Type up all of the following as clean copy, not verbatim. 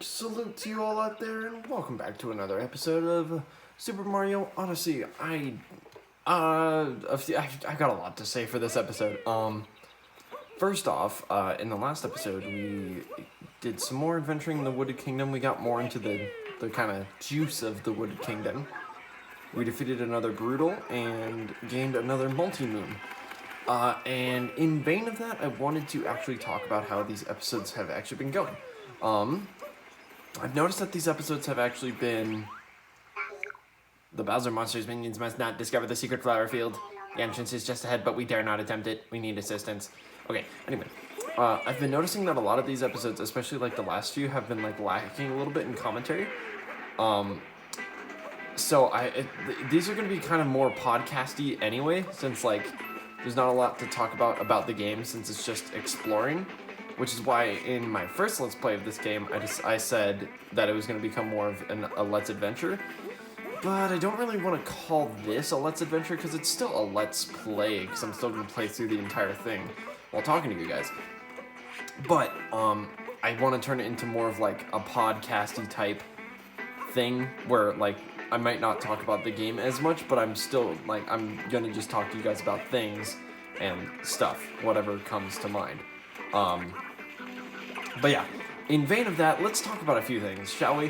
Salute to you all out there, and welcome back to another episode of Super Mario Odyssey. I got a lot to say for this episode. First off, in the last episode, we did some more adventuring in the Wooded Kingdom. We got more into the kind of juice of the Wooded Kingdom. We defeated another Brutal and gained another Multi-Moon. And in vain of that, I wanted to actually talk about how these episodes have actually been going. I've noticed that these episodes have actually been... The Bowser Monster's minions must not discover the secret flower field. The entrance is just ahead, but we dare not attempt it. We need assistance. Okay, anyway. I've been noticing that a lot of these episodes, especially like the last few, have been like lacking a little bit in commentary. So these are going to be kind of more podcasty anyway, since like there's not a lot to talk about the game, since it's just exploring. Which is why in my first Let's Play of this game, I said that it was going to become more of a Let's Adventure. But I don't really want to call this a Let's Adventure because it's still a Let's Play, because I'm still going to play through the entire thing while talking to you guys. But I want to turn it into more of like a podcasty type thing where like I might not talk about the game as much, but I'm still like I'm going to just talk to you guys about things and stuff, whatever comes to mind. But yeah, in vain of that, let's talk about a few things, shall we?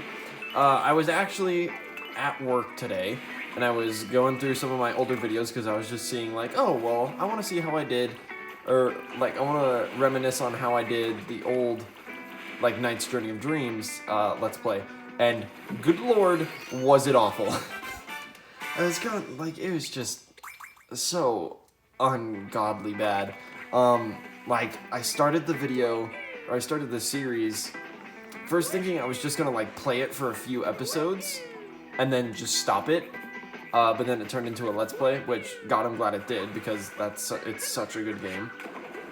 I was actually at work today, and I was going through some of my older videos because I was just seeing like, oh, well, I want to see how I did, or like, I want to reminisce on how I did the old, like, Knight's Journey of Dreams, Let's Play, and good lord, was it awful. It was just so ungodly bad. Like, I started the series first thinking I was just gonna like play it for a few episodes and then just stop it, but then it turned into a Let's Play, which God, I'm glad it did, because it's such a good game.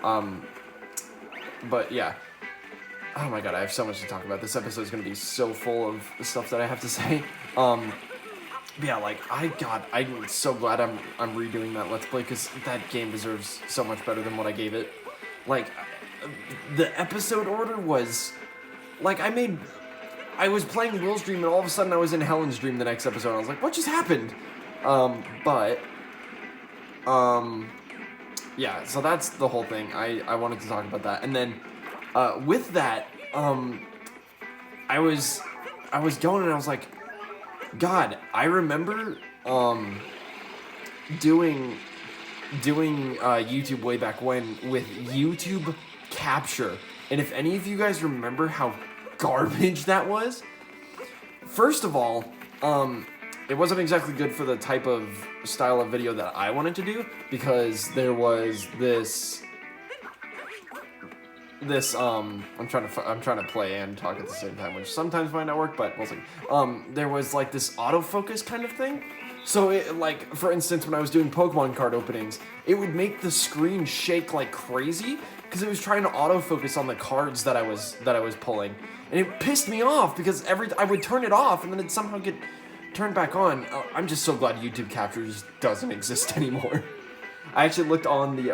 But yeah, oh my god, I have so much to talk about. This episode is gonna be so full of stuff that I have to say. Yeah, like I'm so glad I'm redoing that Let's Play, because that game deserves so much better than what I gave it. Like, the episode order was, like, I was playing Will's Dream, and all of a sudden I was in Helen's Dream the next episode. I was like, what just happened? Yeah, so that's the whole thing. I wanted to talk about that. And then, with that, I was going and I was like, God, I remember, doing YouTube way back when with YouTube Capture, and if any of you guys remember how garbage that was, first of all, it wasn't exactly good for the type of style of video that I wanted to do, because there was this I'm trying to play and talk at the same time, which sometimes might not work, but we'll see. There was like this autofocus kind of thing. So it, like, for instance, when I was doing Pokemon card openings, it would make the screen shake like crazy because it was trying to autofocus on the cards that I was pulling, and it pissed me off because I would turn it off and then it'd somehow get turned back on. I'm just so glad YouTube Capture just doesn't exist anymore. I actually looked on the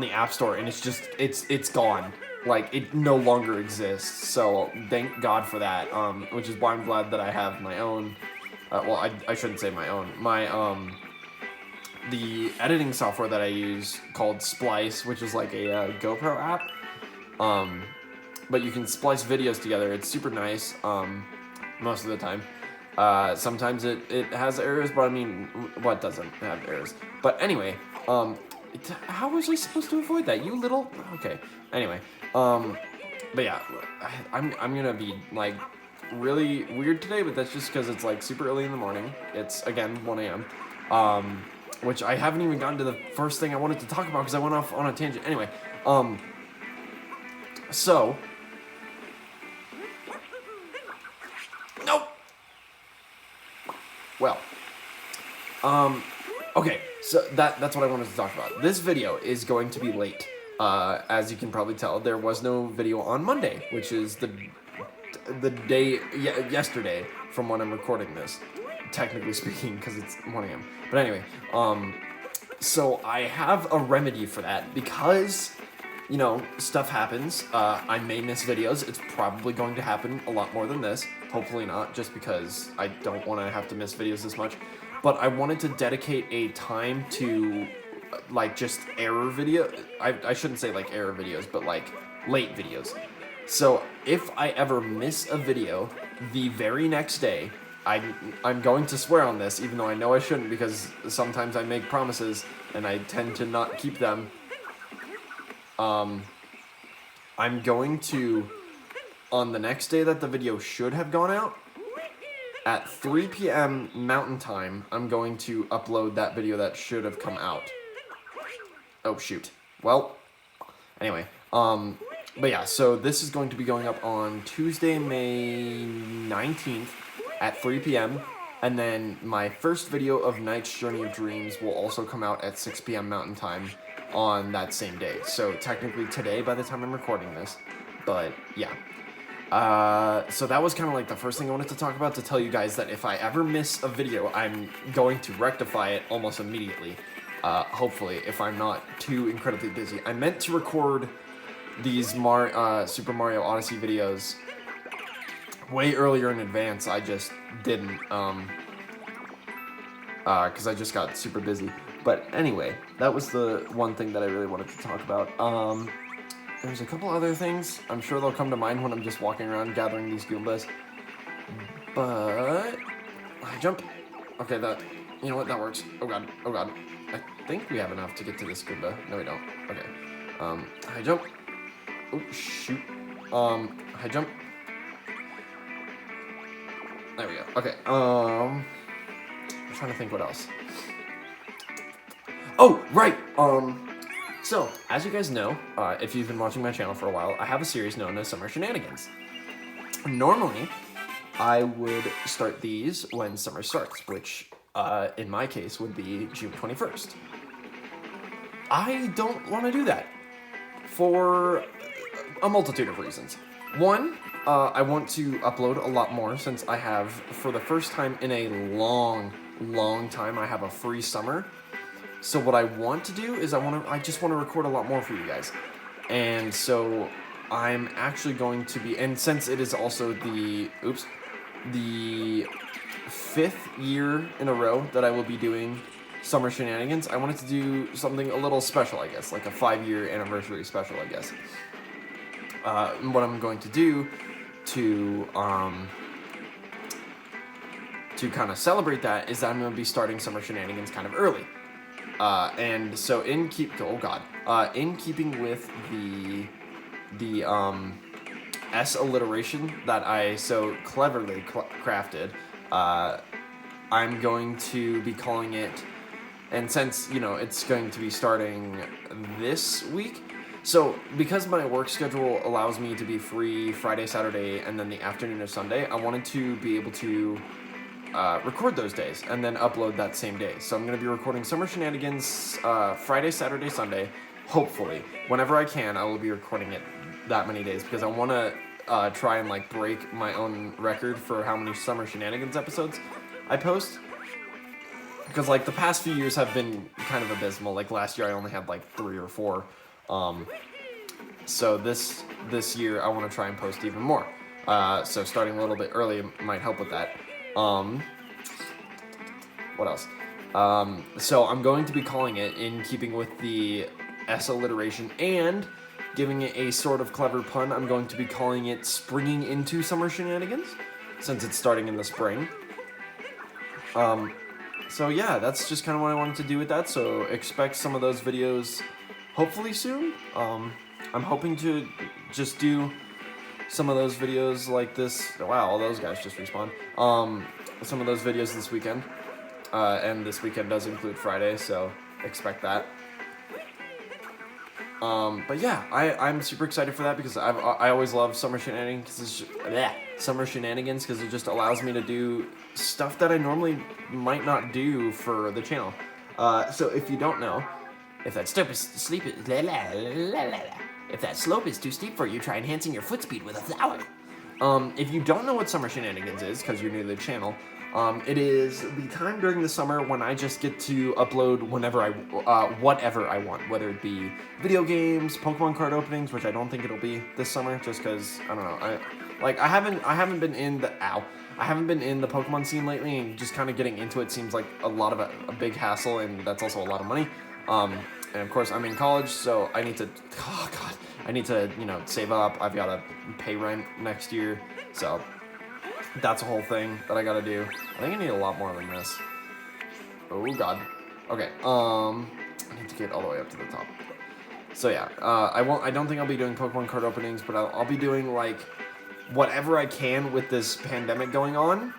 App Store, and it's gone. Like, it no longer exists. So thank God for that. Which is why I'm glad that I have my own. Well, I shouldn't say my own. The editing software that I use called Splice, which is like a GoPro app. But you can splice videos together. It's super nice. Most of the time. Sometimes it has errors, but I mean, what doesn't have errors? But anyway, how was I supposed to avoid that? You little... Okay. Anyway, but yeah, I'm gonna be like really weird today, but that's just because it's like super early in the morning. It's again 1 a.m. Which I haven't even gotten to the first thing I wanted to talk about because I went off on a tangent. Anyway, so nope. Well, okay, so that's what I wanted to talk about. This video is going to be late. As you can probably tell, there was no video on Monday, which is the day yesterday from when I'm recording this, technically speaking, because it's 1 a.m. But anyway, so I have a remedy for that, because you know, stuff happens. I may miss videos. It's probably going to happen a lot more than this. Hopefully not, just because I don't want to have to miss videos this much. But I wanted to dedicate a time to, like, just error video. I shouldn't say, like, error videos, but, like, late videos. So if I ever miss a video the very next day, I'm going to swear on this, even though I know I shouldn't, because sometimes I make promises and I tend to not keep them. I'm going to, on the next day that the video should have gone out, at 3 p.m. Mountain Time, I'm going to upload that video that should have come out. Oh, shoot. Well, anyway, but yeah, so this is going to be going up on Tuesday, May 19th at 3 p.m. And then my first video of Knight's Journey of Dreams will also come out at 6 p.m. Mountain Time on that same day. So technically today by the time I'm recording this, but yeah. So that was kind of like the first thing I wanted to talk about, to tell you guys that if I ever miss a video, I'm going to rectify it almost immediately. Hopefully, if I'm not too incredibly busy. I meant to record these Super Mario Odyssey videos way earlier in advance. I just didn't, because I just got super busy. But anyway, that was the one thing that I really wanted to talk about. There's a couple other things. I'm sure they'll come to mind when I'm just walking around gathering these Goombas. But high jump. Okay, you know what, that works. Oh god, oh god. I think we have enough to get to this Goomba. No, we don't. Okay. High jump. Oh shoot. High jump. There we go. Okay. I'm trying to think what else. Oh, right. So, as you guys know, if you've been watching my channel for a while, I have a series known as Summer Shenanigans. Normally, I would start these when summer starts, which, in my case, would be June 21st. I don't want to do that for a multitude of reasons. One, I want to upload a lot more, since I have, for the first time in a long time, I have a free summer. So what I want to do is I just want to record a lot more for you guys. And so I'm actually going to be, and since it is also the 5th year in a row that I will be doing Summer Shenanigans, I wanted to do something a little special, I guess, like a 5-year anniversary special, I guess. What I'm going to do to kind of celebrate that is that I'm going to be starting Summer Shenanigans kind of early. And so in keeping with the S alliteration that I so cleverly crafted, I'm going to be calling it, and since, you know, it's going to be starting this week, so because my work schedule allows me to be free Friday, Saturday, and then the afternoon of Sunday, I wanted to be able to record those days and then upload that same day. So I'm going to be recording Summer Shenanigans Friday, Saturday, Sunday. Hopefully, whenever I can, I will be recording it that many days, because I want to try and like break my own record for how many Summer Shenanigans episodes I post. Because like the past few years have been kind of abysmal. Like last year I only had like 3 or 4. So this year I want to try and post even more. So starting a little bit early might help with that. What else? So I'm going to be calling it, in keeping with the S alliteration and giving it a sort of clever pun, I'm going to be calling it Springing into Summer Shenanigans, since it's starting in the spring. So yeah, that's just kind of what I wanted to do with that, so expect some of those videos hopefully soon. I'm hoping to just do some of those videos like this. Wow, all those guys just respawned. Some of those videos this weekend, and this weekend does include Friday, so expect that. But yeah, I'm super excited for that, because I always love Summer Shenanigans. Summer Shenanigans, because it just allows me to do stuff that I normally might not do for the channel. So if you don't know, if that slope is too steep for you, try enhancing your foot speed with a flower. If you don't know what Summer Shenanigans is, because you're new to the channel, It is the time during the summer when I just get to upload whatever I want, whether it be video games, Pokemon card openings, which I don't think it'll be this summer, just because I don't know. I haven't been in the I haven't been in the Pokemon scene lately, and just kind of getting into it seems like a lot of a big hassle, and that's also a lot of money. And of course, I'm in college, so I need to. Oh God, I need to save up. I've got to pay rent next year, so. That's a whole thing that I gotta do. I think I need a lot more than this. Oh God. Okay. I need to get all the way up to the top. So yeah, I don't think I'll be doing Pokemon card openings, but I'll be doing like whatever I can with this pandemic going on.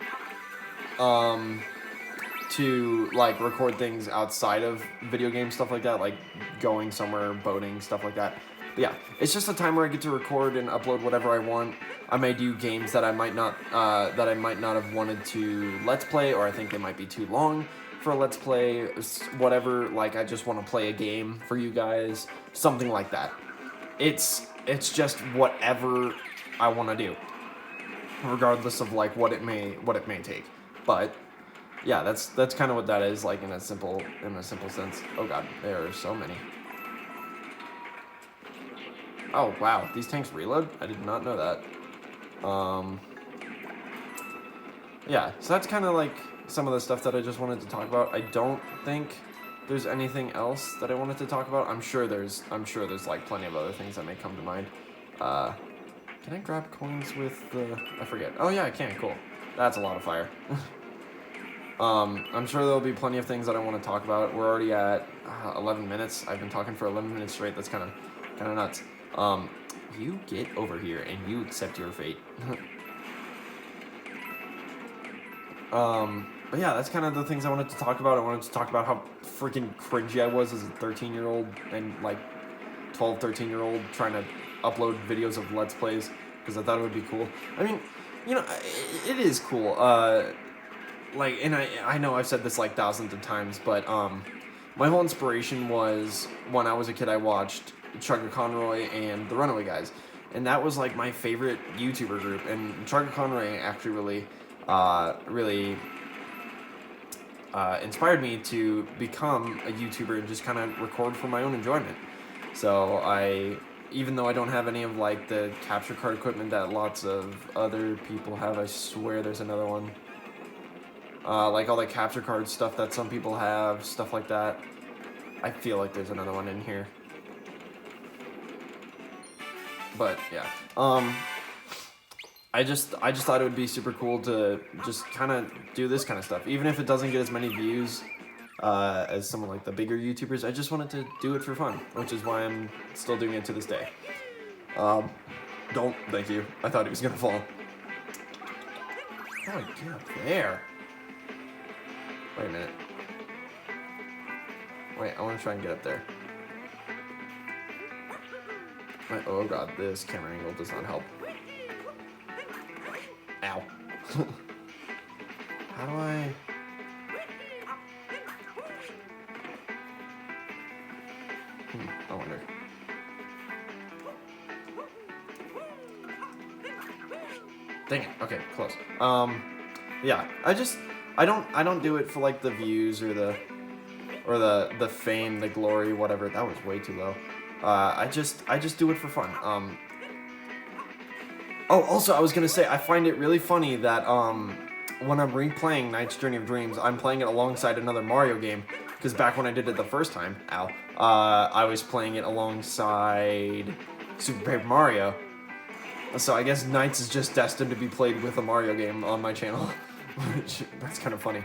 To like record things outside of video game stuff like that, like going somewhere, boating, stuff like that. But yeah, it's just a time where I get to record and upload whatever I want. I may do games that I might not have wanted to let's play, or I think they might be too long for a let's play. Whatever, like I just want to play a game for you guys, something like that. It's just whatever I want to do, regardless of like what it may take. But yeah, that's kind of what that is, like in a simple sense. Oh God, there are so many. Oh wow, these tanks reload? I did not know that. Yeah, so that's kind of like some of the stuff that I just wanted to talk about. I don't think there's anything else that I wanted to talk about. I'm sure there's like plenty of other things that may come to mind. Can I grab coins with the? I forget. Oh yeah, I can. Cool. That's a lot of fire. I'm sure there'll be plenty of things that I want to talk about. We're already at 11 minutes. I've been talking for 11 minutes straight. That's kind of nuts. You get over here and you accept your fate. But yeah, that's kind of the things I wanted to talk about. I wanted to talk about how freaking cringy I was as a 13-year-old and like 12, 13-year-old trying to upload videos of Let's Plays because I thought it would be cool. I mean, it is cool. Like, and I know I've said this like thousands of times, but my whole inspiration was when I was a kid. I watched Chugga Conroy and the Runaway Guys, and that was like my favorite YouTuber group. And Chugga Conroy actually really inspired me to become a YouTuber and just kind of record for my own enjoyment. So even though I don't have any of like the capture card equipment that lots of other people have, I swear there's another one. Like all the capture card stuff that some people have, stuff like that. I feel like there's another one in here. But yeah, I just thought it would be super cool to just kind of do this kind of stuff, even if it doesn't get as many views as some of like the bigger YouTubers. I just wanted to do it for fun, which is why I'm still doing it to this day. Don't thank you. I thought he was gonna fall. How do I get up there? Wait a minute. Wait, I want to try and get up there. Oh God, this camera angle does not help. Ow. How do I... I wonder. Dang it. Okay, close. Yeah, I don't do it for like the views or the fame, the glory, whatever. That was way too low. I just do it for fun. Oh, also, I was gonna say, I find it really funny that when I'm replaying Knight's Journey of Dreams, I'm playing it alongside another Mario game. Because back when I did it the first time, I was playing it alongside Super Paper Mario. So I guess Knights is just destined to be played with a Mario game on my channel, which that's kind of funny.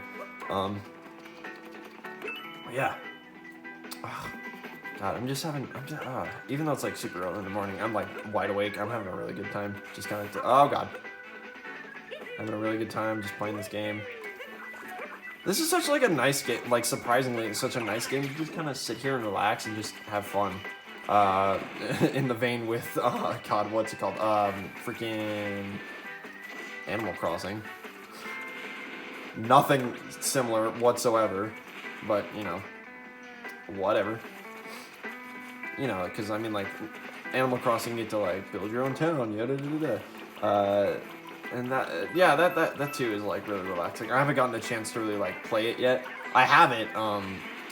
Yeah. God, even though it's like super early in the morning, I'm like wide awake. I'm having a really good time. Just kind of, oh God. Having a really good time just playing this game. This is such like a nice game, like surprisingly, it's such a nice game to just kind of sit here and relax and just have fun. In the vein with, God, what's it called? Freaking Animal Crossing. Nothing similar whatsoever, but, whatever. Because, I mean, like, Animal Crossing, you get to, like, build your own town, yada, And that, yeah, that too is like really relaxing. I haven't gotten a chance to really like play it yet. I have it,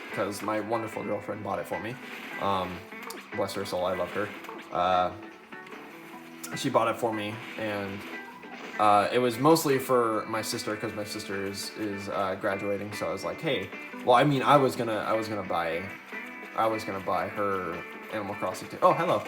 because my wonderful girlfriend bought it for me. Bless her soul, I love her. She bought it for me, and it was mostly for my sister because my sister is graduating. So I was like, hey, well, I mean, I was gonna buy her Animal Crossing too. Oh, hello.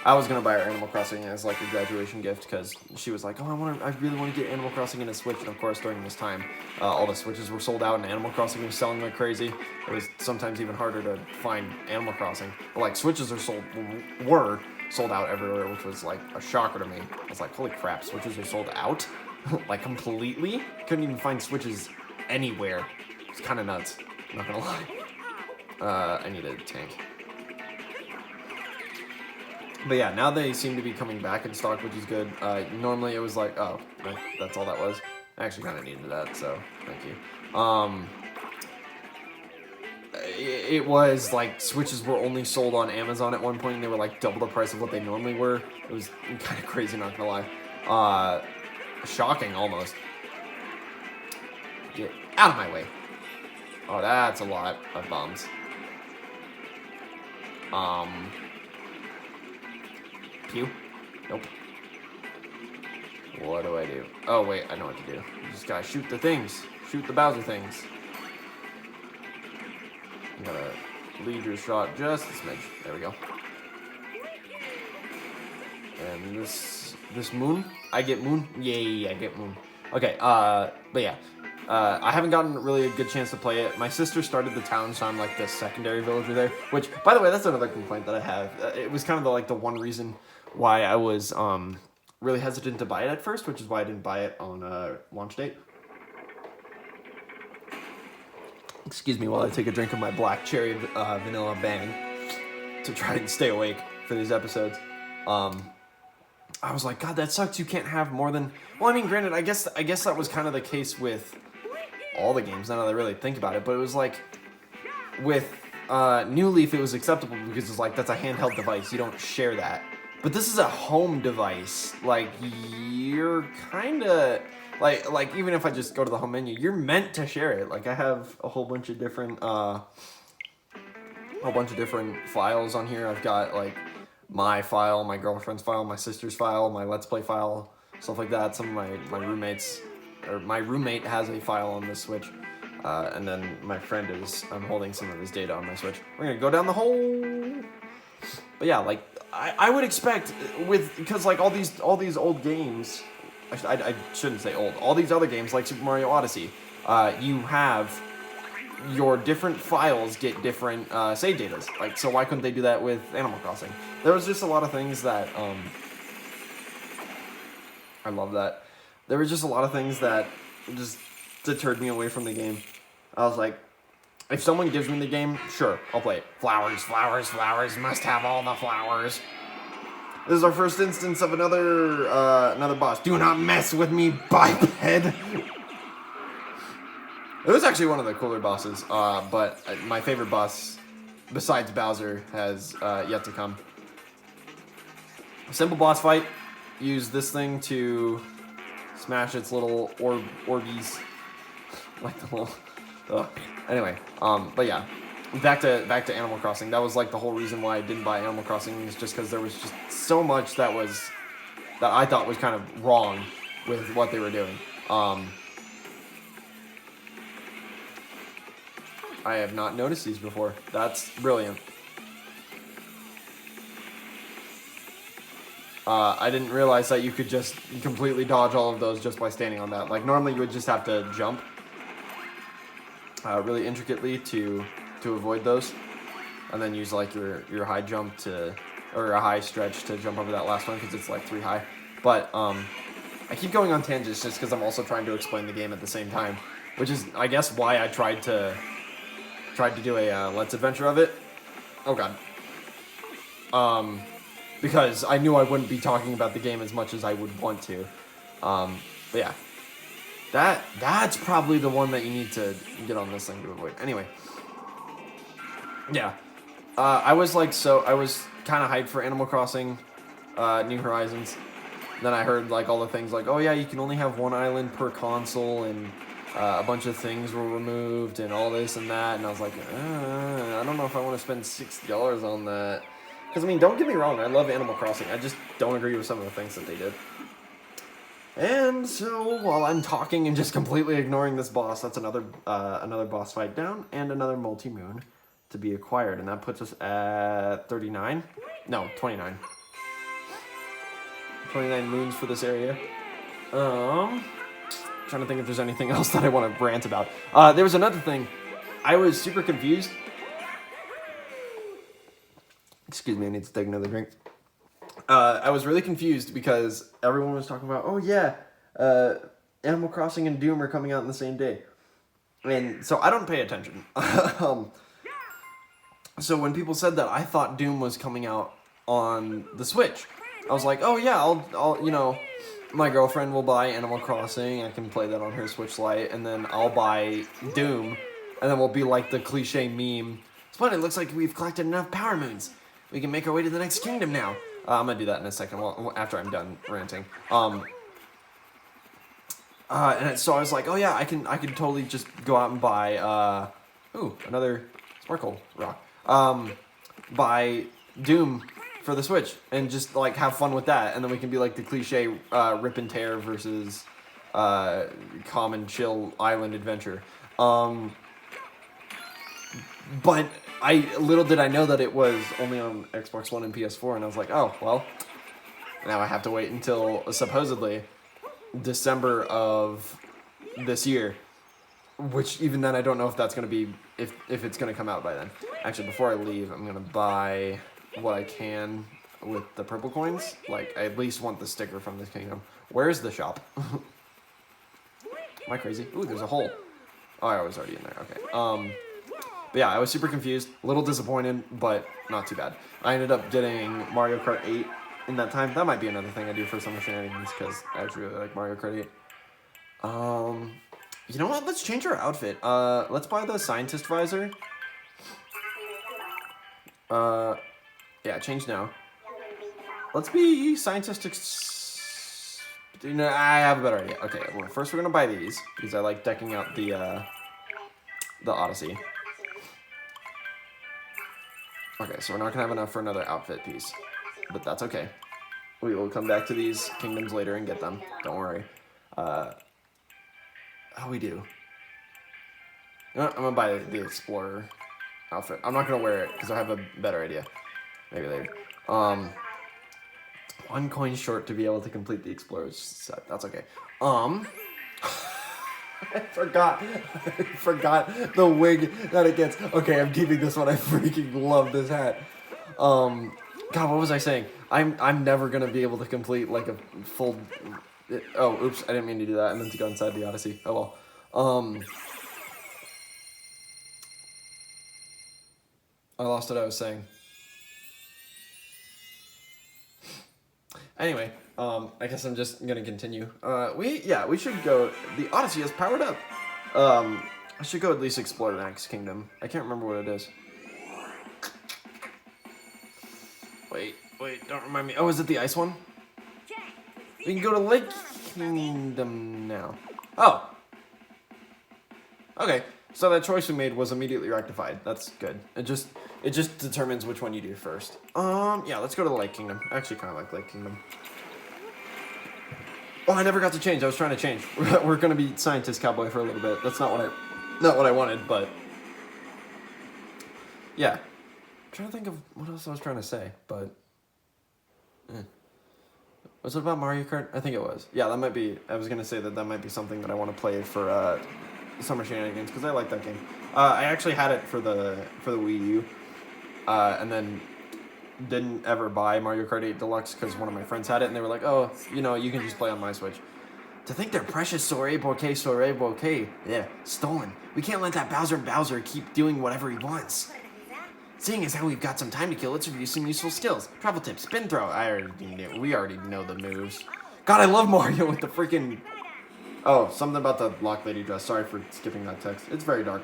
I was gonna buy her Animal Crossing as like a graduation gift because she was like, oh, I really want to get Animal Crossing in a Switch. And of course, during this time, all the Switches were sold out, and Animal Crossing was selling like crazy. It was sometimes even harder to find Animal Crossing. But like Switches were sold out everywhere, which was like a shocker to me. I was like, holy crap, Switches are sold out, like completely. Couldn't even find Switches anywhere. It's kind of nuts. I'm not gonna lie. I need a tank. But yeah, now they seem to be coming back in stock, which is good. Normally it was like, oh, that's all that was. I actually kind of needed that, so thank you. It was like Switches were only sold on Amazon at one point, and they were like double the price of what they normally were. It was kind of crazy, not gonna lie. Shocking almost. Get out of my way. Oh, that's a lot of bombs. Pew? Nope. What do I do? Oh, wait, I know what to do. You just gotta shoot the things. Shoot the Bowser things. You gotta lead your shot just a smidge. There we go. And this moon? I get moon? Yay, I get moon. Okay, but yeah. I haven't gotten really a good chance to play it. My sister started the town, so I'm like the secondary villager there. Which, by the way, that's another complaint that I have. It was kind of the one reason why I was really hesitant to buy it at first, which is why I didn't buy it on launch date. Excuse me while I take a drink of my black cherry vanilla bang to try and stay awake for these episodes. I was like, God, that sucks. You can't have more than... Well, I mean, granted, I guess that was kind of the case with all the games, now that I really think about it, but it was like, with New Leaf, it was acceptable because it's like, that's a handheld device. You don't share that. But this is a home device. Like, you're kind of... Like, even if I just go to the home menu, you're meant to share it. Like, I have a whole bunch of different files on here. I've got, like, my file, my girlfriend's file, my sister's file, my Let's Play file, stuff like that. Some of my roommates... Or my roommate has a file on this Switch. And then my friend I'm holding some of his data on my Switch. We're going to go down the hole. But yeah, like... I would expect because like all these old games, I shouldn't say old. All these other games like Super Mario Odyssey, you have your different files get different save datas. Like, so why couldn't they do that with Animal Crossing? There was just a lot of things that I love that. There was just a lot of things that just deterred me away from the game. I was like, if someone gives me the game, sure, I'll play it. Flowers, flowers, flowers, must have all the flowers. This is our first instance of another boss. Do not mess with me, biped. It was actually one of the cooler bosses, but my favorite boss, besides Bowser, has yet to come. Simple boss fight. Use this thing to smash its little orbies. Like the little... Anyway, but yeah, back to Animal Crossing. That was like the whole reason why I didn't buy Animal Crossing, is just because there was just so much that I thought was kind of wrong with what they were doing. I have not noticed these before. That's brilliant. I didn't realize that you could just completely dodge all of those just by standing on that. Like, normally you would just have to jump really intricately to avoid those, and then use like your high jump or a high stretch to jump over that last one, because it's like 3 high. But I keep going on tangents just because I'm also trying to explain the game at the same time, which is, I guess, why I tried to do a Let's Adventure of it. Oh god. Because I knew I wouldn't be talking about the game as much as I would want to. But yeah. That's probably the one that you need to get on this thing to avoid. Anyway. Yeah. I was kind of hyped for Animal Crossing New Horizons. then I heard like all the things like, oh yeah, you can only have one island per console, and a bunch of things were removed, and all this and that, and I was like, I don't know if I want to spend $60 on that. Because, I mean, don't get me wrong, I love Animal Crossing. I just don't agree with some of the things that they did. And so, while I'm talking and just completely ignoring this boss, that's another boss fight down, and another multi-moon to be acquired. And that puts us at 39? No, 29. 29 moons for this area. Trying to think if there's anything else that I want to rant about. There was another thing. I was super confused. Excuse me, I need to take another drink. I was really confused because everyone was talking about, oh yeah, Animal Crossing and Doom are coming out on the same day. And so I don't pay attention. So when people said that, I thought Doom was coming out on the Switch. I was like, oh yeah, I'll you know, my girlfriend will buy Animal Crossing, I can play that on her Switch Lite, and then I'll buy Doom, and then we'll be like the cliche meme. But it looks like we've collected enough power moons. We can make our way to the next kingdom now. I'm gonna do that in a second, after I'm done ranting. And so I was like, oh yeah, I can totally just go out and buy, another sparkle rock. Buy Doom for the Switch and just like have fun with that, and then we can be like the cliche rip and tear versus calm and chill island adventure. But little did I know that it was only on Xbox One and PS4, and I was like, oh, well, now I have to wait until supposedly December of this year, which even then I don't know if that's going to be, if it's going to come out by then. Actually, before I leave, I'm going to buy what I can with the purple coins. Like, I at least want the sticker from this kingdom. Where's the shop? Am I crazy? Ooh, there's a hole. Oh, I was already in there. Okay. But yeah, I was super confused, a little disappointed, but not too bad. I ended up getting Mario Kart 8 in that time. That might be another thing I do for summer shenanigans, because I actually really like Mario Kart 8. You know what? Let's change our outfit. Let's buy the scientist visor. Yeah, change now. Let's be scientist. I have a better idea. Okay, well, first we're gonna buy these because I like decking out the Odyssey. Okay, so we're not gonna have enough for another outfit piece, but that's okay. We will come back to these kingdoms later and get them. Don't worry. Oh, we do. You know what? I'm gonna buy the explorer outfit. I'm not gonna wear it because I have a better idea. Maybe later. 1 coin short to be able to complete the explorer's set. That's okay. I forgot the wig that it gets. Okay, I'm keeping this one. I freaking love this hat. God, what was I saying? I'm never gonna be able to complete like a full. Oh, oops! I didn't mean to do that. I meant to go inside the Odyssey. Oh well. I lost what I was saying. Anyway, I guess I'm just gonna continue. We should go. The Odyssey is powered up. I should go at least explore the next kingdom. I can't remember what it is. Wait, don't remind me. Oh, is it the ice one? We can go to Lake Kingdom now. Oh. Okay, so that choice we made was immediately rectified. That's good. It just determines which one you do first. Yeah, let's go to the Lake Kingdom. I actually kind of like Lake Kingdom. Oh, I never got to change. I was trying to change. We're gonna be Scientist Cowboy for a little bit. That's not what I wanted, but yeah. I'm trying to think of what else I was trying to say, but was it about Mario Kart? I think it was. Yeah, that might be. I was gonna say that might be something that I want to play for Summer Shenanigans because I like that game. I actually had it for the Wii U, and then didn't ever buy Mario Kart 8 Deluxe because one of my friends had it, and they were like, oh, you can just play on my Switch. To think their precious Soiree Bouquet, yeah, stolen. We can't let that Bowser keep doing whatever he wants. Seeing as how we've got some time to kill, let's review some useful skills. Travel tips, spin throw. We already know the moves. God, I love Mario with the freaking... Oh, something about the Lock Lady dress. Sorry for skipping that text. It's very dark.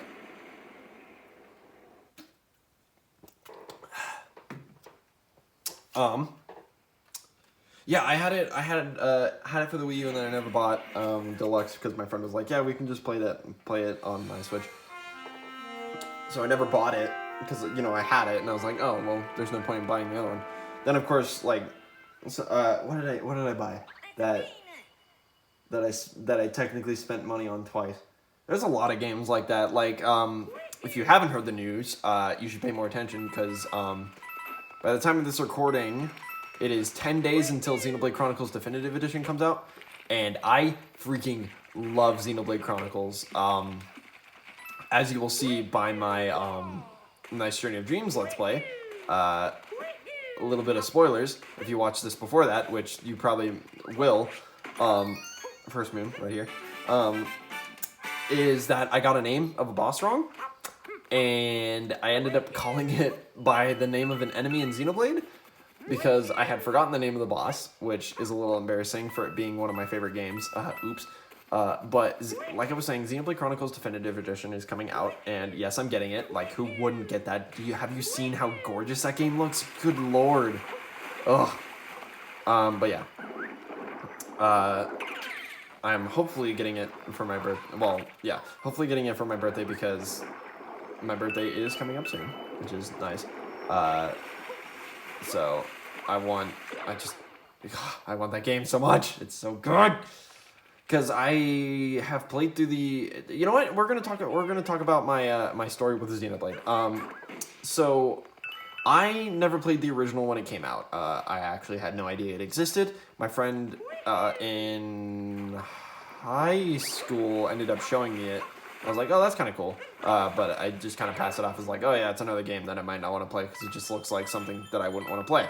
Yeah, had it for the Wii U, and then I never bought Deluxe because my friend was like, "Yeah, we can just play it on my Switch." So I never bought it because I had it, and I was like, "Oh well, there's no point in buying the other one." Then of course, like, so, what did I buy that I technically spent money on twice? There's a lot of games like that. Like, if you haven't heard the news, you should pay more attention because by the time of this recording, it is 10 days until Xenoblade Chronicles Definitive Edition comes out, and I freaking love Xenoblade Chronicles. As you will see by my Nice Journey of Dreams Let's Play, a little bit of spoilers if you watch this before that, which you probably will. First moon right here. Is that I got a name of a boss wrong, and I ended up calling it by the name of an enemy in Xenoblade because I had forgotten the name of the boss, which is a little embarrassing for it being one of my favorite games. Oops. But like I was saying, Xenoblade Chronicles Definitive Edition is coming out, and yes, I'm getting it. Like, who wouldn't get that? Have you seen how gorgeous that game looks? Good lord. Ugh. But yeah. I'm hopefully getting it for my birthday. Well, yeah, hopefully getting it for my birthday because my birthday is coming up soon, which is nice. So I want that game so much. It's so good. Because I have played through the. You know what? We're gonna talk about my my story with Xenoblade. So I never played the original when it came out. I actually had no idea it existed. My friend in high school ended up showing me it. I was like, oh, that's kind of cool. But I just kind of passed it off as like, oh yeah, it's another game that I might not want to play because it just looks like something that I wouldn't want to play.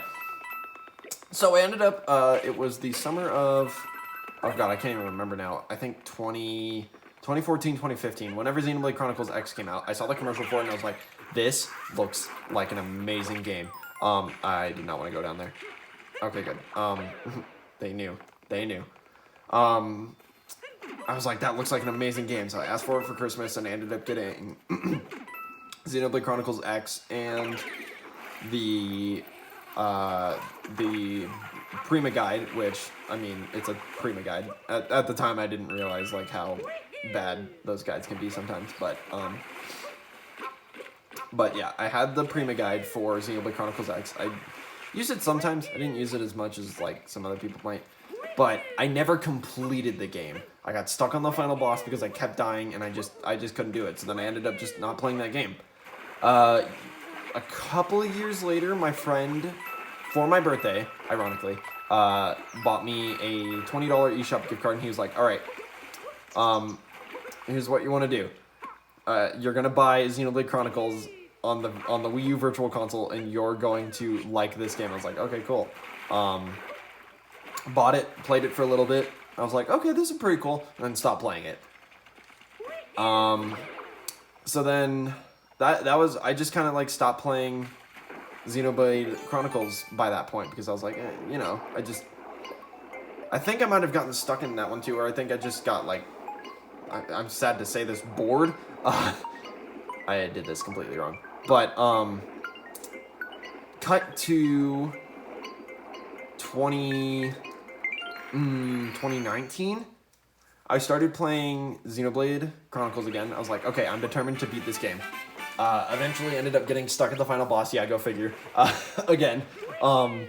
So I ended up. It was the summer of. Oh god, I can't even remember now. I think 2014, 2015, whenever Xenoblade Chronicles X came out, I saw the commercial for it and I was like, this looks like an amazing game. I did not want to go down there. Okay, good. They knew. I was like, that looks like an amazing game, so I asked for it for Christmas and I ended up getting Xenoblade Chronicles X and the Prima Guide, which, I mean, it's a Prima Guide. At the time, I didn't realize, like, how bad those guides can be sometimes, but yeah, I had the Prima Guide for Xenoblade Chronicles X. I used it sometimes. I didn't use it as much as, like, some other people might, but I never completed the game. I got stuck on the final boss because I kept dying, and I just couldn't do it, so then I ended up just not playing that game. A couple of years later, my friend, for my birthday, ironically, bought me a $20 eShop gift card, and he was like, all right, here's what you want to do. You're going to buy Xenoblade Chronicles on the Wii U Virtual Console, and you're going to like this game. I was like, okay, cool. Bought it, played it for a little bit. I was like, okay, this is pretty cool, and then stopped playing it. So then that was, I just kind of like stopped playing Xenoblade Chronicles by that point because I was like, I think I might have gotten stuck in that one too, or I think I just got like, I'm sad to say this, bored. I did this completely wrong. But, cut to 2019. I started playing Xenoblade Chronicles again. I was like, okay, I'm determined to beat this game. Eventually ended up getting stuck at the final boss. Yeah, go figure. Again. But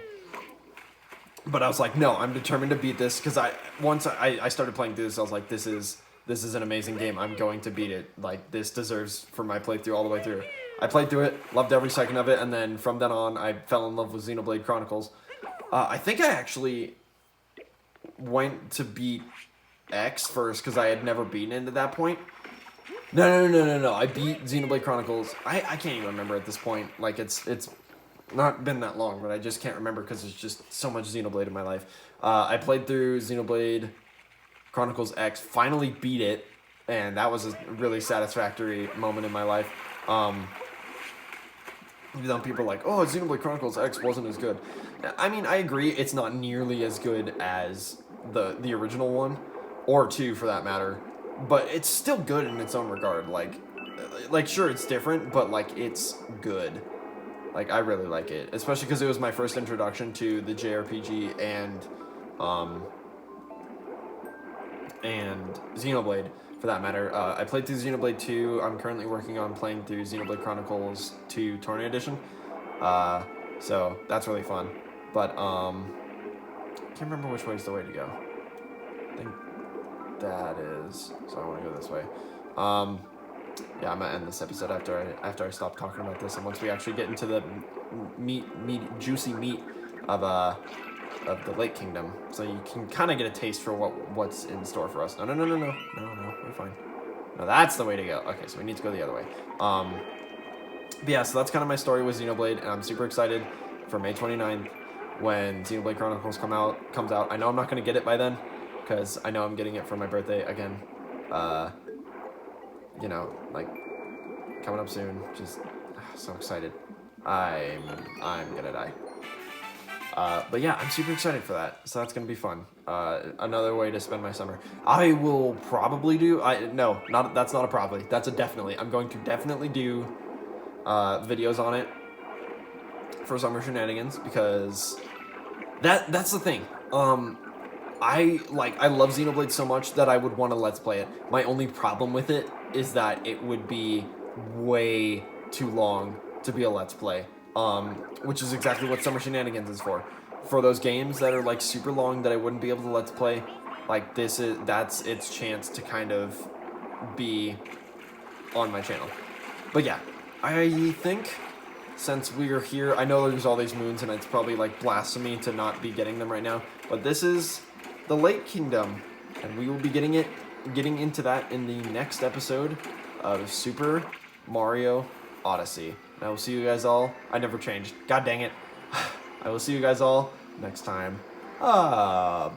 I was like, no, I'm determined to beat this because once I started playing through this, I was like, this is an amazing game. I'm going to beat it. Like, this deserves for my playthrough all the way through. I played through it, loved every second of it, and then from then on, I fell in love with Xenoblade Chronicles. I think I actually went to beat X first because I had never beaten it at that point. No. I beat Xenoblade Chronicles. I can't even remember at this point. Like, it's not been that long, but I just can't remember because there's just so much Xenoblade in my life. I played through Xenoblade Chronicles X, finally beat it, and that was a really satisfactory moment in my life. People are like, oh, Xenoblade Chronicles X wasn't as good. I mean, I agree, it's not nearly as good as the original one, or 2 for that matter, but it's still good in its own regard. Like sure, it's different, but like, it's good. Like, I really like it, especially because it was my first introduction to the JRPG and Xenoblade, for that matter. I played through Xenoblade 2. I'm currently working on playing through Xenoblade Chronicles 2 Tourney Edition. So that's really fun. But I can't remember which way is the way to go. I think that is. So I want to go this way. Yeah, I'm gonna end this episode after I stop talking about this, and once we actually get into the juicy meat of the Lake Kingdom, so you can kind of get a taste for what's in store for us. No, we're fine. No, that's the way to go. Okay, so we need to go the other way. But yeah, so that's kind of my story with Xenoblade, and I'm super excited for May 29th when Xenoblade Chronicles comes out. I know I'm not gonna get it by then, because I know I'm getting it for my birthday again. You know, like, coming up soon. Just so excited. I'm gonna die. But yeah, I'm super excited for that. So that's gonna be fun. Another way to spend my summer. I will probably do. That's not a probably. That's a definitely. I'm going to definitely do videos on it for summer shenanigans, because that's the thing. I love Xenoblade so much that I would want to let's play it. My only problem with it is that it would be way too long to be a let's play. Which is exactly what Summer Shenanigans is for. For those games that are like super long that I wouldn't be able to let's play, like that's its chance to kind of be on my channel. But yeah, I think since we're here, I know there's all these moons and it's probably like blasphemy to not be getting them right now, but this is the Lake Kingdom, and we will be getting into that in the next episode of Super Mario Odyssey. And I will see you guys all. I never changed. God dang it. I will see you guys all next time. Bye.